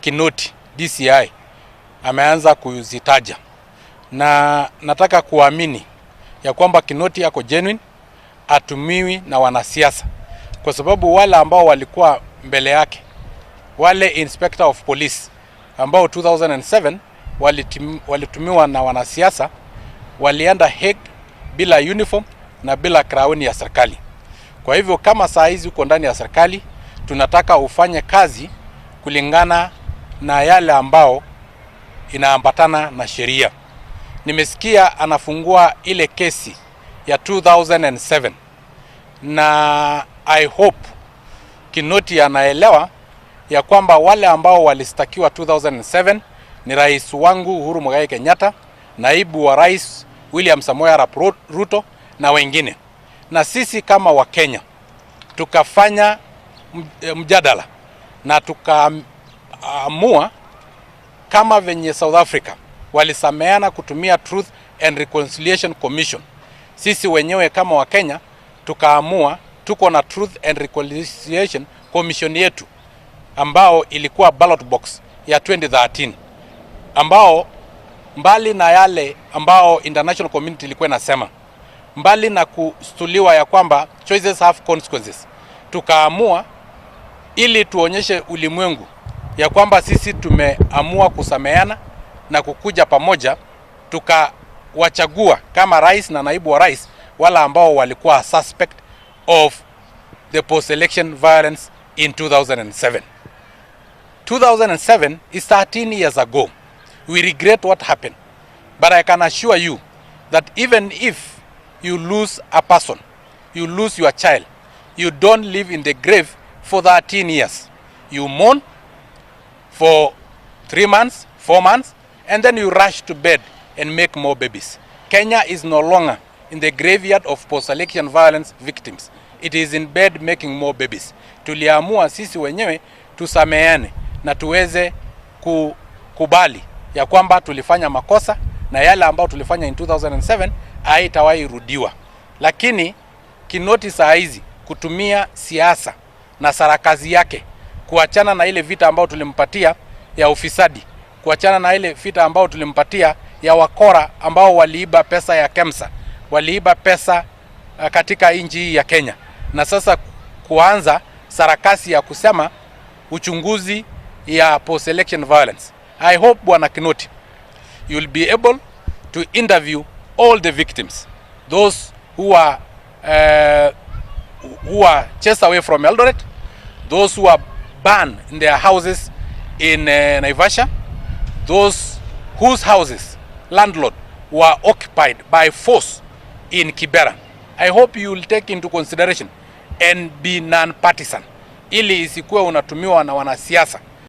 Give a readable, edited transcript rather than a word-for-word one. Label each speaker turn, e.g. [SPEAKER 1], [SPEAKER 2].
[SPEAKER 1] Kinoti DCI ameanza kuzitaja, na nataka kuamini ya kwamba Kinoti yako genuine, atumiwi na wanasiasa, kwa sababu wale ambao walikuwa mbele yake, wale inspector of police ambao 2007 walitumiwa na wanasiasa, walienda Hague bila uniform na bila crown ya serikali. Kwa hivyo kama saa hizi uko ndani ya serikali, tunataka ufanye kazi kulingana na yale ambao inaambatana na sheria. Nimesikia anafungua ile kesi ya 2007 na I hope Kinoti anaelewa ya kwamba wale ambao walistakiwa 2007 ni rais wangu Uhuru Muigai Kenyatta, naibu wa rais William Samoei Arap Ruto na wengine. Na sisi kama Wakenya tukafanya mjadala na tukaamua kama venye South Africa walisameana kutumia Truth and Reconciliation Commission. Sisi wenyewe kama Wakenya tukaamua tuko na Truth and Reconciliation Commission yetu ambao ilikuwa ballot box ya 2013, ambao mbali na yale ambao international community ilikuwa inasema, mbali na kustuliwa ya kwamba choices have consequences, tukaamua ili tuonyeshe ulimwengu ya kwamba sisi tumeamua kusameana na kukuja pamoja, tukawachagua kama rais na naibu wa rais wala ambao walikuwa suspect of the post-election violence in 2007. 2007 is 13 years ago. We regret what happened, but I can assure you that even if you lose a person, you lose your child, you don't live in the grave for 13 years. You mourn for 3 months, 4 months, and then you rush to bed and make more babies. Kenya is no longer in the graveyard of post-election violence victims. It is in bed making more babies. Tuliamua sisi wenyewe tusameane na tuweze kukubali ya kwamba tulifanya makosa na yale ambao tulifanya in 2007 haitawahi rudiwa. Lakini Kinoti saa hizi kutumia siasa na sarakazi yake, kuachana na ile vita ambao tulimpatia ya ufisadi, kuachana na ile vita ambao tulimpatia ya wakora ambao waliiba pesa ya KEMSA, waliiba pesa katika nchi ya Kenya, na sasa kuanza sarakasi ya kusema uchunguzi ya post-election violence. I hope Bwana Kinoti, you'll be able to interview all the victims, those who are chased away from Eldoret, those who are burned in their houses in Naivasha, those whose houses landlord were occupied by force in Kibera. I hope you will take into consideration and be non-partisan, ili isikuwe unatumiwa na wanasiasa